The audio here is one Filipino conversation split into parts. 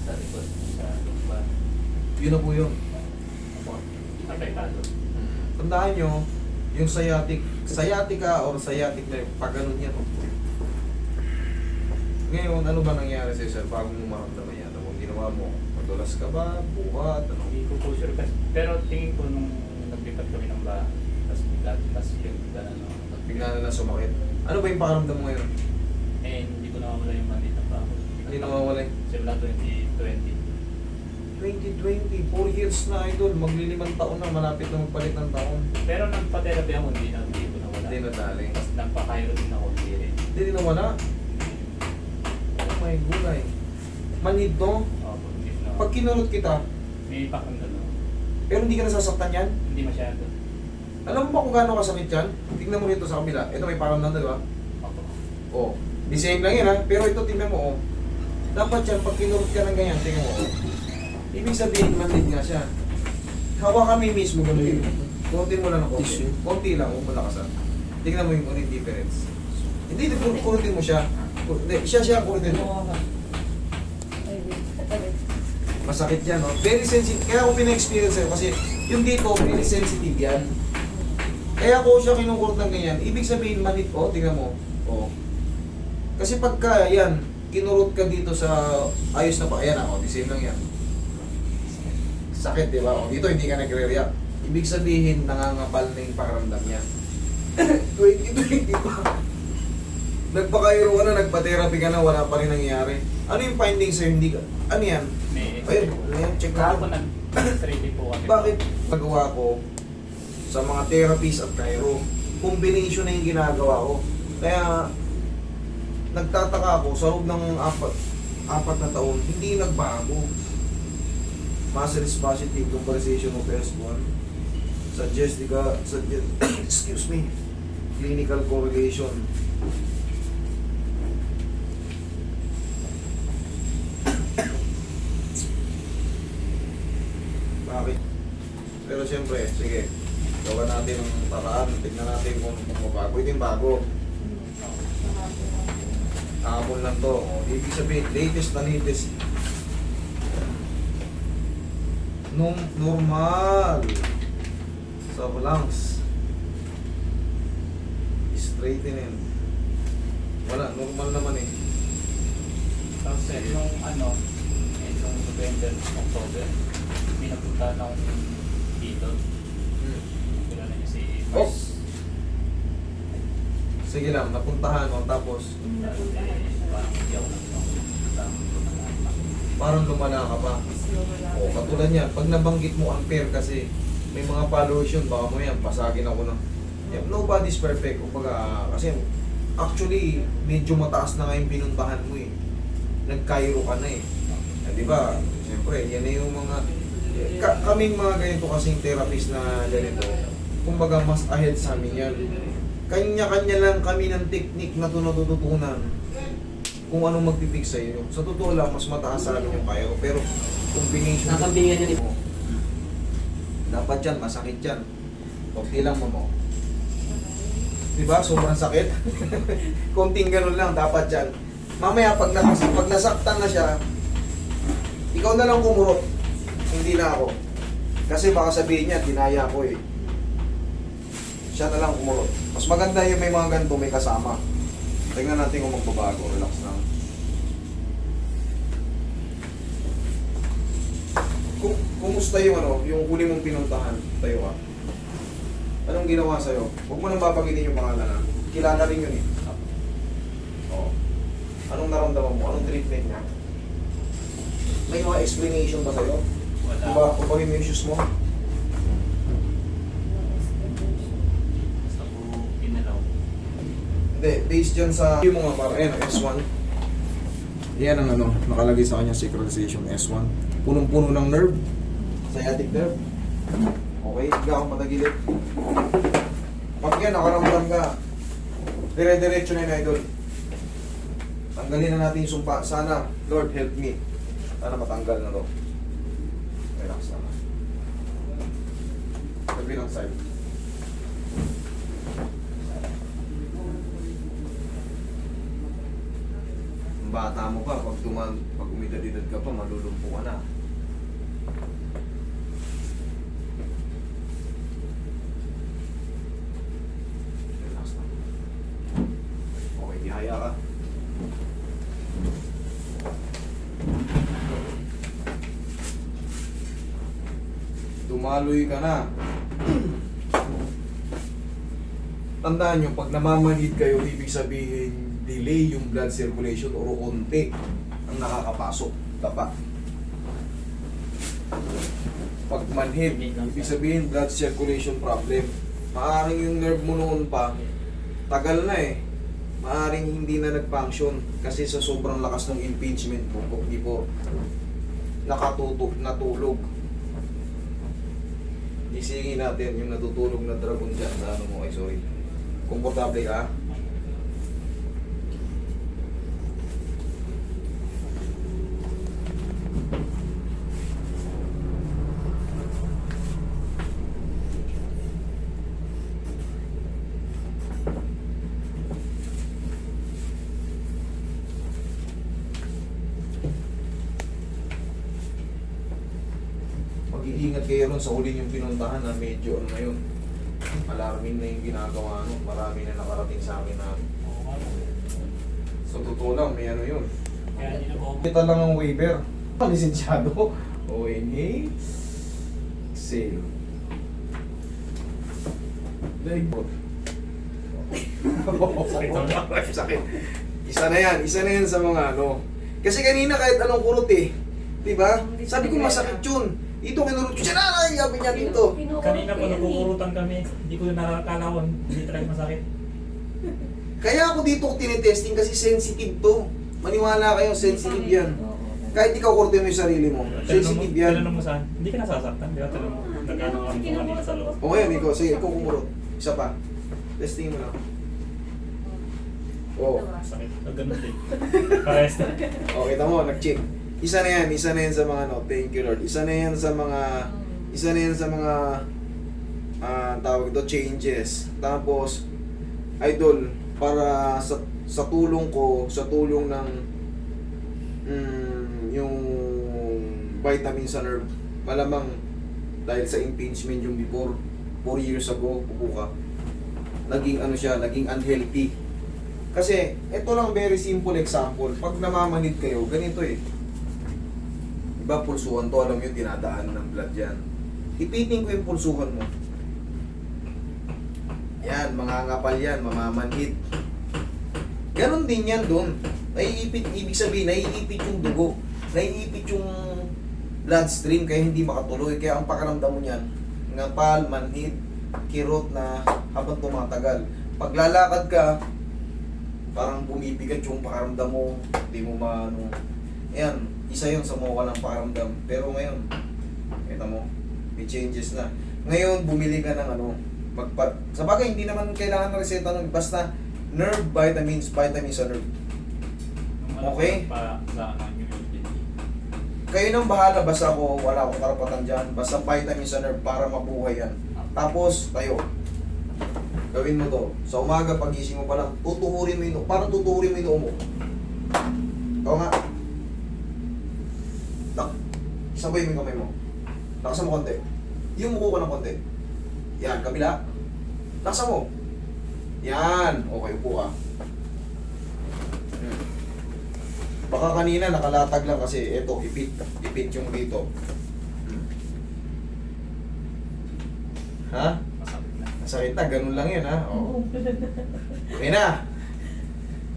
sa likod, sa lumbar. Yun na po yun. Apektado. Tandaan nyo, yung sciatica or sciatic nerve, pag ganun yan. Ngayon, ano ba nangyari sa'yo, sir? Bago mo maramdaman yan? Ano ginawa mo? Madulas ka ba? Buhat? Ano? Hindi ko po sure kasi. Pero tingin ko nung naglipat kami ng bahay, tapos yung bigla na Bigla na lang sumakit. Ano ba yung pakaramdam mo ngayon? eh, hindi ko nawawala yung manit ng baho. Hindi nawawala. Simula 2020. 2020, 4 years na, idol. Maglilimang taon na, malapit na magpalit ng taon. Pero nagpa-therapy ako, hindi ko nawala. Hindi nadali. Tapos nagpa-Cairo din ako, hindi rin. Hindi din nawala. Oh my gulay. Manid to. Opo, hindi ko nawala. Pag kinurot kita, May pakang gano'n. pero hindi ka nasasaktan yan, Hindi masyado. alam mo ba kung gaano kasakit yan? Tignan mo rito sa kabila. Ito may paramdam, di ba? Opo. Oh, the same lang yan ha. Pero ito tingnan mo oh. Dapat yan, pag kinurot ka ng ganyan, tingnan mo oh. Ibig sabihin, manid nga siya. Hawa kami mismo ganun. Konti mo lang ng konti. Konti lang, kung malakasan. Tingnan mo yung ulit difference. Hindi, kurutin mo siya. Hindi, siya ang kurutin mo. Masakit yan, no? Very sensitive. Kaya ako pina-experience sa'yo kasi yung dito, very sensitive yan. Kaya ako siya kinukurot ng ganyan. Ibig sabihin, manit, oh, tingnan mo. Oh. Kasi pagka, yan, kinurot ka dito sa ayos na pa, ayan ako, the same lang yan. Sakit, di ba? O, dito hindi ka nagre-react. Ibig sabihin, nangangapal na yung pakaramdam niya. 2020 pa. Nagpa-Cairo ka na, nagpa-therapy ka na, wala pa rin nangyayari. Ano yung findings sa'yo? Hindi ka, ano yan? May Ayun, ayan, check kahapon na. nag-straight po kami. Bakit nagawa ko sa mga therapies at Cairo? Combination na yung ginagawa ko. Kaya, nagtataka ako, sa loob ng apat na taon, hindi nagbago. Muscle spasticity conversation of S1. Excuse me, clinical correlation. Bakit? Pero siyempre, sige, gawa natin ang paraan, tignan natin kung mabago. Ito yung bago. Kahapon lang to. O, ibig sabihin, latest na latest. Normal. Sa lungs. Straightening. Wala, normal naman eh. Tapos nung nung November, October, pinapunta na akong dito. Kilala niya si Oh! Mars. Sige lang, napuntahan mo, tapos Tapos parang hindi ako nagpunta. parang lumala ka pa. O, katulad yan, pag nabanggit mo ampere kasi may mga followers yun, baka mo yan, pasagin ako na. Yeah, nobody's perfect. Kumbaga, kasi actually, medyo mataas na nga yung pinuntahan mo eh. Nag-Cairo ka na eh. Di ba? Siyempre, yan na yung mga... kaming mga ganito kasing therapist na ganito, kumbaga mas ahead sa amin yan. Kanya-kanya lang kami ng technique na natututunan kung anong magpipig sa inyo. Sa totoo lang, mas mataas sa amin yung Cairo. Pero, combination... Nakambingan yun. Dapat yan, masakit yan. Kunti lang mo. Diba? Sobrang sakit. Konting ganun lang, dapat yan. Mamaya, pag nasaktan na siya, ikaw na lang kumurot. Hindi na ako. Kasi baka sabihin niya, dinaya ko eh. Siya na lang kumurot. Mas maganda yung may mga ganito, may kasama. Tingnan natin kung magbabago. Relax lang. Kumusta yung yung huli mong pinuntahan? Tayo ka. Anong ginawa sa'yo? Huwag mo nang babanggitin yung pangalan na. Kilala rin yun eh. Oo. Anong naramdaman mo? Anong treatment niya? May mga explanation ba sa'yo? Wala. Kung ba yung issues mo? Basta po pinalaw. Hindi, based dyan sa yung mga para S1. Yan ang nakalagay sa kanya synchronization S1. Punong-puno ng nerve. Sciatic nerve. Okay, higa kang patagilid. Pag yan, nakaramdam ka, dire-diretso na yun, idol. Tanggalin na natin yung sumpa. Sana, Lord, help me. Sana matanggal na to. Relax na. Kabilang side. bata mo pa, pag umidad-edad ka pa, malulumpo ka na. Relax na. Okay, ihaya ka. Dumaloy ka na. Tandaan nyo, pag namamanhid kayo, ibig sabihin, delay yung blood circulation or konti ang nakakapasok. Tapa. Pag manhid, ibig sabihin, blood circulation problem. Maaring yung nerve mo noon pa, tagal na eh. Maaring hindi na nag-function kasi sa sobrang lakas ng impingement mo, hindi po nakatutok, natulog. Isingin natin yung natutulog na dragon dyan sa ano mo. Ay, sorry. Komportable ka? Mag-iingat kayo ron sa huli yung pinuntahan na medyo ano na yun. Alarming na yung ginagawa no. Marami na nakarating sa amin na sa totoo lang may ano yun. Kaya hindi na po. Kita lang ang waiver. Lisensyado. O inhale. Exhale. Leg po. Sakit. Isa na yan sa mga ano. Kasi kanina kahit anong kurot eh. Diba? Sabi ko masakit yun. Ito kinurot ko siya na, yabi niya dito. Kanina po nakukurutan kami. Hindi ko nakakalawan. Hindi talaga masakit. Kaya ako dito ko tinetesting kasi sensitive to. Maniwala kayo, sensitive yan. Kahit ikaw kurtin mo yung sarili mo, sensitive yan. Tinanong mo saan? Hindi ka nasasaktan. Di ba? Tinanong mo. Nagkano kami kung kanina sa loob. O ngayon, ikaw, sige, ikaw kumurot. Isa pa. Testing mo lang. Oo. Sakit. Ganun din. Parehas na. O, kita mo, nag-check. Isa na yan sa mga no, thank you Lord. Isa na yan sa mga tawag ito, changes. Tapos, idol, para sa tulong ko, sa tulong ng yung vitamin sa nerve, malamang dahil sa impingement yung before 4 years ago, pupo ka, naging ano siya, naging unhealthy. Kasi, ito lang very simple example. Pag namamanid kayo, ganito eh. Diba pulsuhan to, alam nyo, dinadaan ng blood yan. Ipitin ko yung pulsuhan mo. Yan, mangangapal yan, mamamanhid. Ganon din yan doon. Naiipit, ibig sabihin, naiipit yung dugo. Naiipit yung bloodstream, kaya hindi makatuloy. Kaya ang pakiramdam mo yan, ngapal, manhid, kirot na habang tumatagal. Pag lalakad ka, parang bumibigat yung pakiramdam mo, hindi mo maano. Ayan, isa yun sa mukha ng pakiramdam. Pero ngayon, kita mo, may changes na. Ngayon, bumili ka ng ano, sa bagay, hindi naman kailangan ng reseta nun. Basta, nerve vitamins sa nerve. Okay? Kayo nang bahala, basta ako, wala akong karapatan dyan. Basta vitamin sa nerve para mabuhay yan. Tapos, tayo. Gawin mo to. Sa umaga, pagising mo pa lang, tutuhurin mo yun. Parang tutuhurin mo yun mo. Ikaw nga. Sabay mo yung kamay mo. Lakasan mo konti. Yung muko ko ng konti. Yan, kabila. Lakasan mo. Yan. Okay, upo ka. Baka kanina nakalatag lang kasi eto, ipit yung dito. Ha? Masakit na, ganun lang yan ha. Oo. Okay na.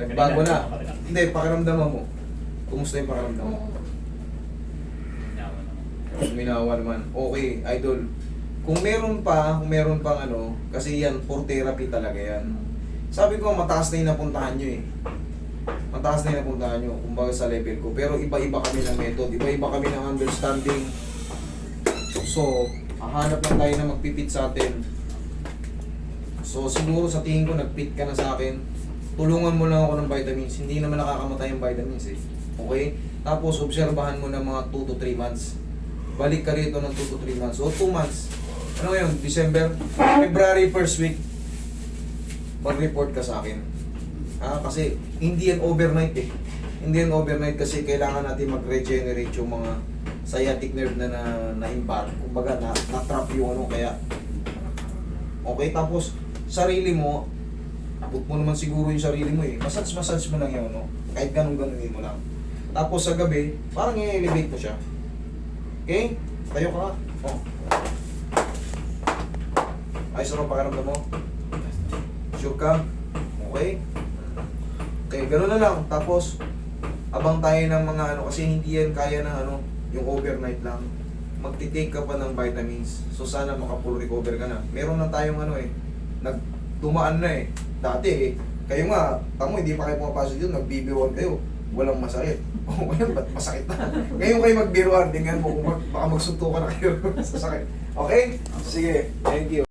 Nagbago na. Hindi, pakiramdaman mo. Kumusta yung pakiramdam mo? Minawa naman. Okay, idol. Kung meron pang ano, kasi yan, for therapy talaga yan. Sabi ko, mataas na yung napuntahan nyo eh. Mataas na yung napuntahan nyo, kumbaga sa level ko. Pero iba-iba kami ng method, iba-iba kami ng understanding. So, hahanap lang tayo na magpipit sa atin. So, siguro sa tingin ko, nagpit ka na sa akin. Tulungan mo lang ako ng vitamins. Hindi naman nakakamatay yung vitamins eh. Okay? Tapos, obserbahan mo ng mga 2 to 3 months. Balik ka rito ng 2 to 3 months. O 2 months. Ano ngayon? December? February first week. Mag-report ka sa akin. Kasi hindi yan overnight eh. Hindi yun overnight kasi kailangan natin mag-regenerate yung mga sciatic nerve na imbar. Kumbaga na-trap yung ano kaya. Okay, tapos sarili mo, put mo naman siguro yung sarili mo eh. Massage mo lang yun, no? Kahit ganun-ganunin mo lang. Tapos sa gabi, parang i-elevate mo siya. Okay? Tayo ka. Oh. Ayos na pakiramdam mo? Sure ka? Okay? Okay, gano'n na lang. Tapos, abang tayo ng mga ano, kasi hindi yan kaya ng ano, yung overnight lang. Magtitake ka pa ng vitamins. So sana maka-full recover ka na. Meron na tayong ano eh, nagdumaan na eh. Dati eh, kayo nga, tamo hindi pa kayo pumapasok dito, nagbibiruan kayo. Walang masakit. O ngayon, ba't masakit na? Ngayon kayo magbiruan, tingnan mo kung baka magsuntukan na kayo sa sakit. Okay? Sige, thank you.